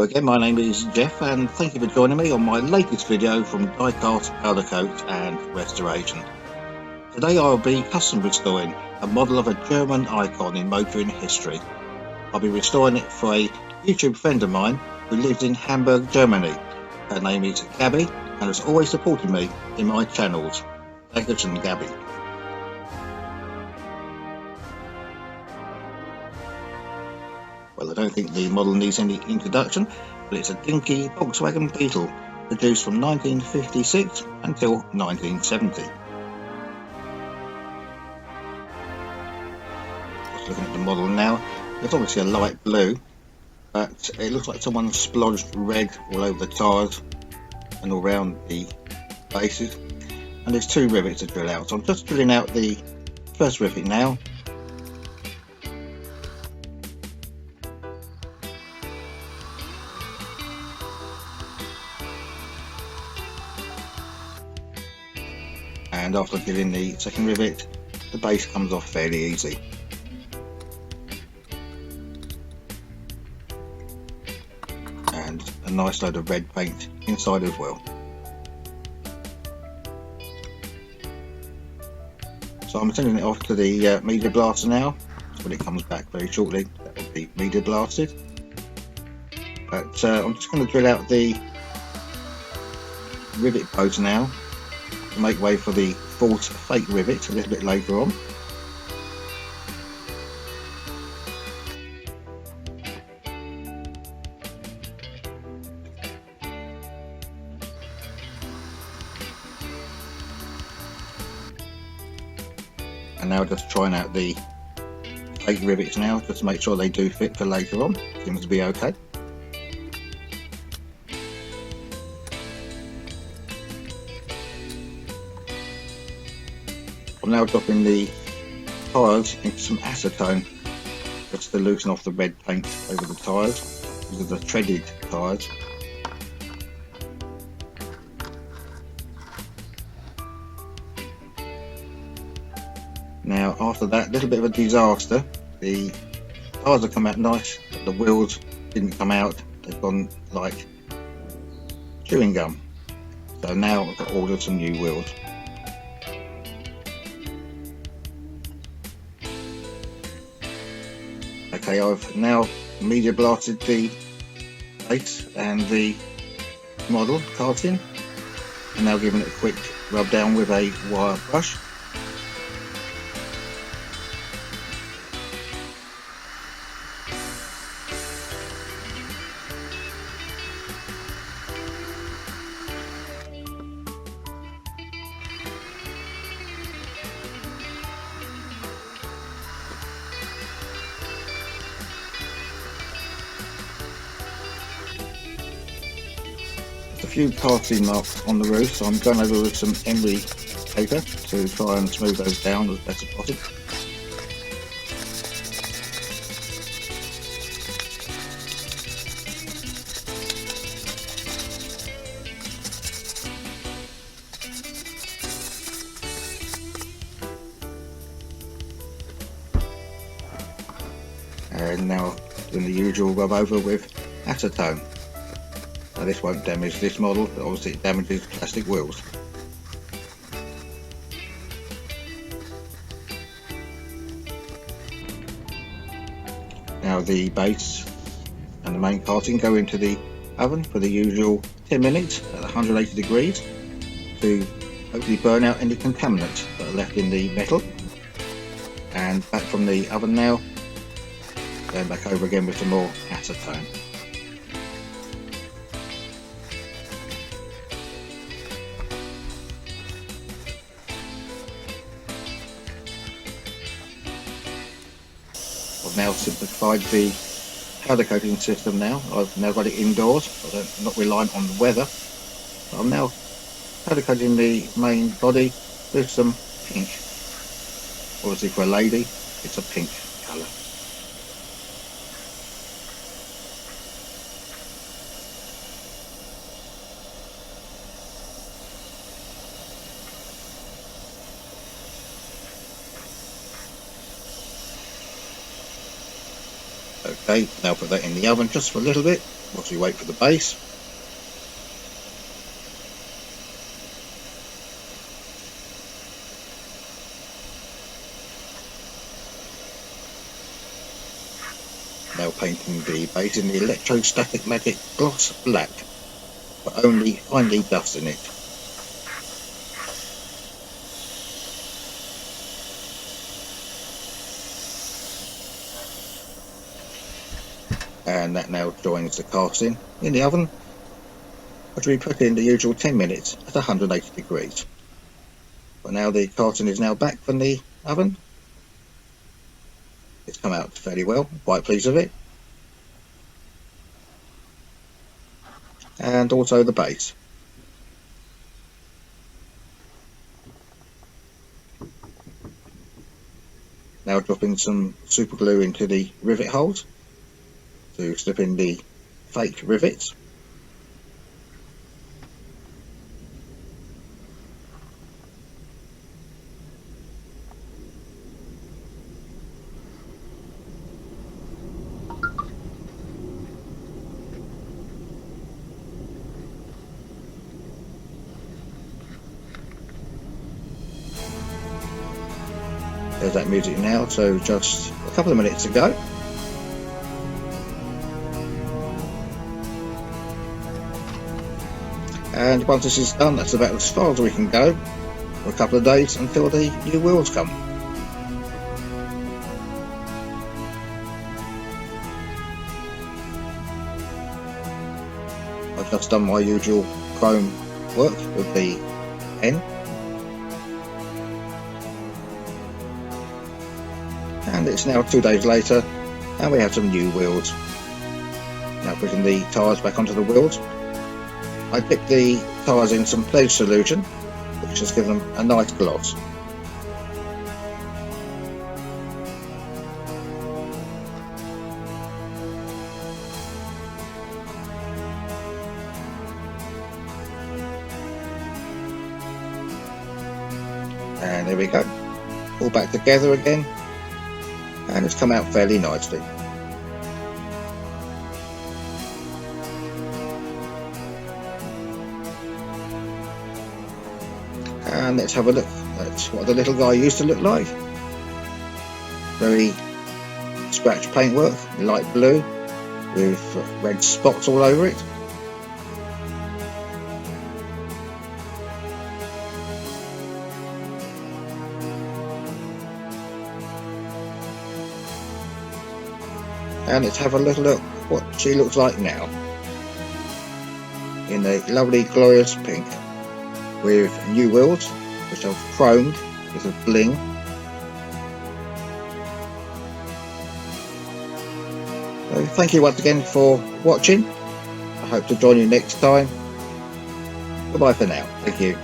Hello again, my name is Jeff and thank you for joining me on my latest video from Diecast Powder Coat and Restoration. Today I will be custom restoring a model of a German icon in motoring history. I'll be restoring it for a YouTube friend of mine who lives in Hamburg, Germany. Her name is Gabby and has always supported me in my channels. Thank you, Gabby. Well, I don't think the model needs any introduction, but it's a Dinky Volkswagen Beetle produced from 1956 until 1970. Just looking at the model now, it's obviously a light blue, but it looks like someone splodged red all over the tyres and all around the bases. And there's two rivets to drill out, so I'm just drilling out the first rivet now. And after drilling the second rivet, the base comes off fairly easy. And a nice load of red paint inside as well. So I'm sending it off to the media blaster now. So when it comes back very shortly, that will be media blasted. But I'm just going to drill out the rivet post now to make way for the fourth fake rivet a little bit later on. And now just trying out the fake rivets now, just to make sure they do fit for later on. Seems to be okay. I'm now dropping the tyres into some acetone just to loosen off the red paint over the tyres. These are the treaded tyres. Now after that, a little bit of a disaster. The tyres have come out nice, but the wheels didn't come out. They've gone like chewing gum. So now I've got to order some new wheels. Okay, I've now media blasted the base and the model casting, and now giving it a quick rub down with a wire brush. A few casting marks on the roof, so I'm going over with some emery paper to try and smooth those down as best as possible. And now doing the usual rub over with acetone. Now this won't damage this model, but obviously it damages plastic wheels. Now the base and the main casting go into the oven for the usual 10 minutes at 180 degrees to hopefully burn out any contaminants that are left in the metal. And back from the oven now, going back over again with some more acetone. I've now simplified the powder coating system now. I've now got it indoors, so I'm not reliant on the weather. I'm now powder coating the main body with some pink. Obviously for a lady, it's a pink colour. Okay, now put that in the oven just for a little bit whilst we wait for the base. Now painting the base in the electrostatic magic gloss black, but only finely dusting it. And that now joins the casting in the oven, which we put in the usual 10 minutes at 180 degrees. But now the casting is now back from the oven. It's come out fairly well, I'm quite pleased with it. And also the base. Now dropping some super glue into the rivet holes to slip in the fake rivets. There's that music now, so just a couple of minutes to go. And once this is done, that's about as far as we can go for a couple of days until the new wheels come. I've just done my usual chrome work with the pen. And it's now 2 days later and we have some new wheels. Now putting the tyres back onto the wheels. I dipped the tyres in some pledge solution, which has given them a nice gloss. And there we go, all back together again, and it's come out fairly nicely. And let's have a look at what the little guy used to look like. Very scratch paintwork, light blue with red spots all over it. And let's have a little look what she looks like now, in a lovely glorious pink with new wheels which are chromed with a bling. So thank you once again for watching. I hope to join you next time. Goodbye for now. Thank you.